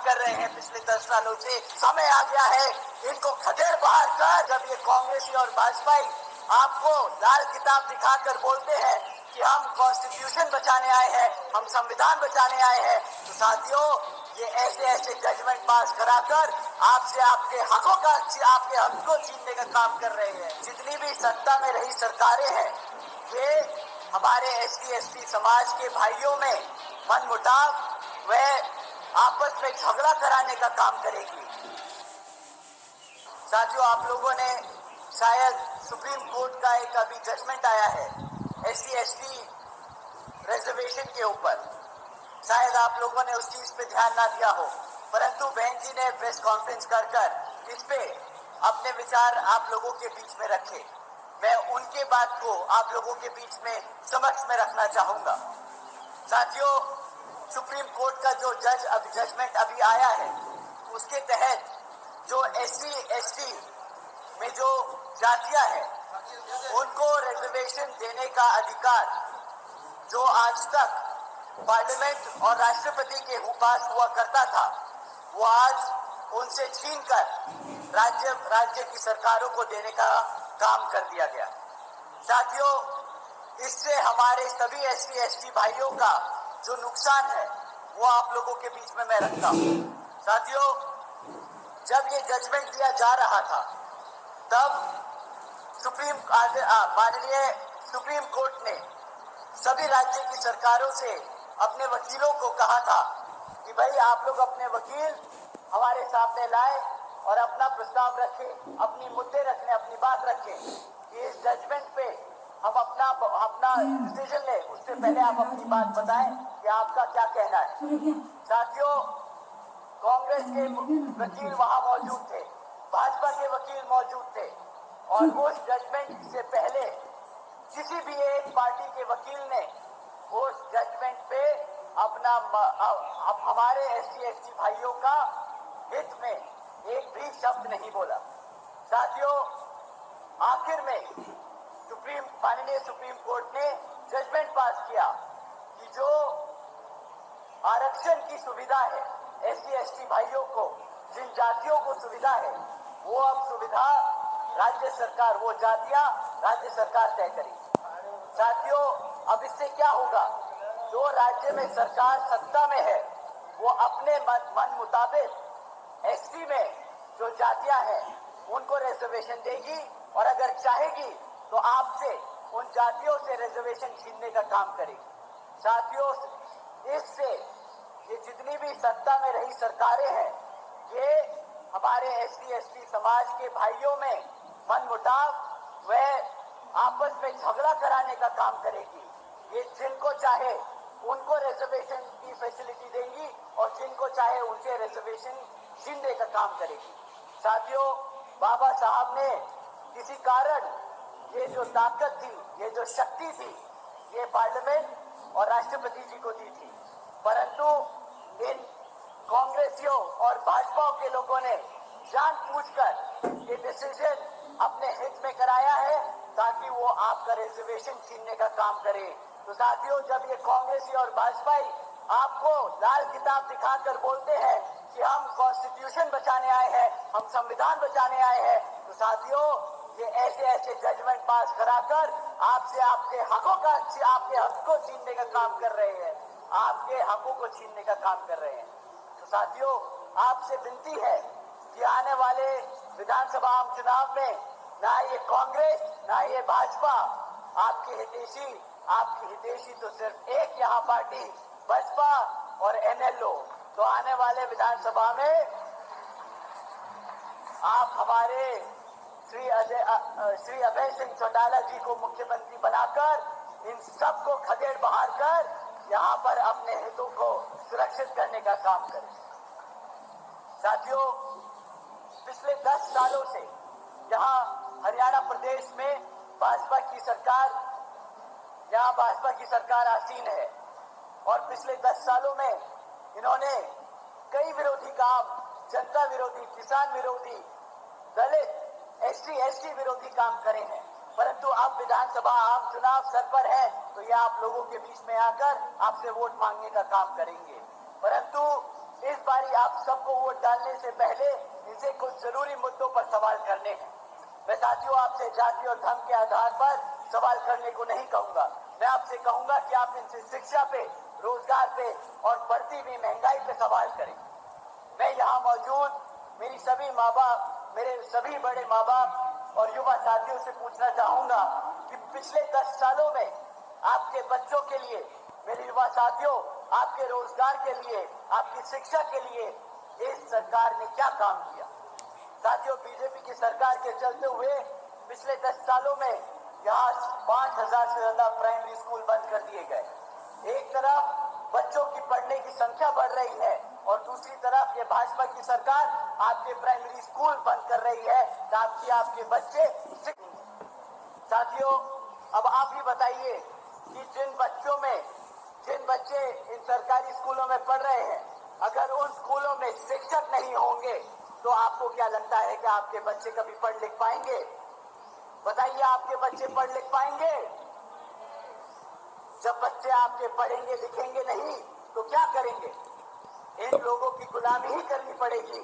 कर रहे हैं पिछले 10 सालों से। समय आ गया है इनको खदेड़ बाहर कर। जब ये कांग्रेसी और भाजपाई आपको लाल किताब दिखाकर बोलते हैं कि हम कॉन्स्टिट्यूशन बचाने आए हैं, हम संविधान बचाने आए हैं, तो साथियों ये ऐसे ऐसे जजमेंट पास कराकर आपसे आपके हकों को छीनने का काम कर रहे हैं। जितनी भी सत्ता में रही सरकारें हैं ये हमारे एससी एसटी समाज के भाइयों में मनमुटाव व आपस में झगड़ा कराने का काम करेगी। साथियों आप लोगों ने शायद सुप्रीम कोर्ट का एक अभी जजमेंट आया है एससी एसटी रिजर्वेशन के ऊपर, शायद आप लोगों ने उस चीज पे ध्यान ना दिया हो, परंतु बहन जी ने प्रेस कॉन्फ्रेंस कर इस पे अपने विचार आप लोगों के बीच में रखे। मैं उनके बात को आप लोगों के बीच में समक्ष में रखना चाहूंगा। साथियों सुप्रीम कोर्ट का जो जजमेंट अभी आया है उसके तहत जो एससी एसटी में जो जातियां हैं उनको रिजर्वेशन देने का अधिकार जो आज तक पार्लियामेंट और राष्ट्रपति के पास हुआ करता था वो आज उनसे छीनकर राज्य की सरकारों को देने का काम कर दिया गया। साथियों इससे हमारे सभी एससी एसटी भाइयों का जो नुकसान है वो आप लोगों के बीच में मैं रखता हूँ। साथियों जब ये जजमेंट दिया जा रहा था तब माननीय सुप्रीम कोर्ट ने सभी राज्य की सरकारों से अपने वकीलों को कहा था कि भाई आप लोग अपने वकील हमारे सामने लाए और अपना प्रस्ताव रखें, अपनी मुद्दे रखने, अपनी बात रखें कि इस जजमेंट पे हम अपना डिसीजन ले। उससे पहले आप अपनी बात बताएं कि आपका क्या कहना है। साथियों कांग्रेस के वकील वहां मौजूद थे, भाजपा के वकील मौजूद थे और उस जजमेंट से पहले किसी भी एक पार्टी के वकील ने उस जजमेंट पे हमारे एससी एसटी भाइयों का हित में एक भी शब्द नहीं बोला। साथियों आखिर में माननीय सुप्रीम कोर्ट ने जजमेंट पास किया कि जो आरक्षण की सुविधा है एससी एसटी भाइयों को, जिन जातियों को सुविधा है वो अब सुविधा राज्य सरकार, वो जातियां राज्य सरकार तय करेगी। साथियों अब इससे क्या होगा, जो राज्य में सरकार सत्ता में है वो अपने मन मुताबिक एससी में जो जातियां हैं उनको रिजर्वेशन देगी और अगर चाहेगी तो आपसे उन जातियों से रिजर्वेशन छीनने का काम करेगी। साथियों इससे ये जितनी भी सत्ता में रही सरकारें हैं ये हमारे एससी एसटी समाज के भाइयों में मनमुटाव व आपस में झगड़ा कराने का काम करेगी। ये जिनको चाहे उनको रिजर्वेशन की फैसिलिटी देंगी और जिनको चाहे उनसे रिजर्वेशन छीनने का काम करेगी। साथियों बाबा साहब ने किसी कारण ये जो ताकत थी, ये जो शक्ति थी, ये पार्लियामेंट और राष्ट्रपति जी को दी थी, परंतु इन कांग्रेसियों और भाजपा के लोगों ने जानबूझकर ये डिसीजन अपने हित में कराया है ताकि वो आपका रिजर्वेशन छीनने का काम करे। तो साथियों जब ये कांग्रेसी और भाजपाई आपको लाल किताब दिखाकर बोलते हैं कि हम कॉन्स्टिट्यूशन बचाने आए हैं, हम संविधान बचाने आए हैं, तो साथियों ये ऐसे ऐसे जजमेंट पास कराकर आपसे आपके हक को छीनने का काम कर रहे हैं, आपके हकों को छीनने का काम कर रहे हैं। तो साथियों आपसे विनती है कि आने वाले विधानसभा आम चुनाव में ना ये कांग्रेस ना ये भाजपा आपकी हितैषी तो सिर्फ एक यहाँ पार्टी बसपा और एनएलओ। तो आने वाले विधानसभा में आप हमारे श्री अभय सिंह चौटाला जी को मुख्यमंत्री बनाकर इन सबको खदेड़ बहार कर यहाँ पर अपने हितों को सुरक्षित करने का काम करें। साथियों पिछले 10 सालों से जहाँ हरियाणा प्रदेश में भाजपा की सरकार आसीन है और पिछले 10 सालों में इन्होंने कई विरोधी काम, जनता विरोधी, किसान विरोधी, दलित, एससी एसटी विरोधी काम करे हैं, परंतु अब विधानसभा आम चुनाव सर पर है तो ये आप लोगों के बीच में आकर आपसे वोट मांगने का काम करेंगे। परंतु इस बारी आप सबको वोट डालने से पहले इनसे कुछ जरूरी मुद्दों पर सवाल करने हैं। मैं साथियों आपसे जाति और धर्म के आधार पर सवाल करने को नहीं कहूंगा। मैं आपसे कहूंगा कि आप इनसे शिक्षा पे, रोजगार पे और बढ़ती हुई महंगाई पे सवाल करें। मैं यहाँ मौजूद मेरी सभी माँ बाप, मेरे सभी बड़े माँ बाप और युवा साथियों से पूछना चाहूंगा कि पिछले 10 सालों में आपके बच्चों के लिए, मेरे युवा साथियों, आपके रोजगार के लिए, आपकी शिक्षा के लिए इस सरकार ने क्या काम किया। साथियों, बीजेपी की सरकार के चलते हुए पिछले 10 सालों में यहाँ 5,000 से ज्यादा प्राइमरी स्कूल बंद कर दिए गए। एक तरफ बच्चों की पढ़ने की संख्या बढ़ रही है और दूसरी तरफ ये भाजपा की सरकार आपके प्राइमरी स्कूल बंद कर रही है ताकि आपके बच्चे साथियों, अब आप ही बताइए कि जिन बच्चे इन सरकारी स्कूलों में पढ़ रहे हैं, अगर उन स्कूलों में शिक्षक नहीं होंगे तो आपको क्या लगता है कि आपके बच्चे कभी पढ़ लिख पाएंगे? बताइए, आपके बच्चे पढ़ लिख पाएंगे? जब बच्चे आपके पढ़ेंगे लिखेंगे नहीं तो क्या करेंगे? इन लोगों की गुलामी ही करनी पड़ेगी।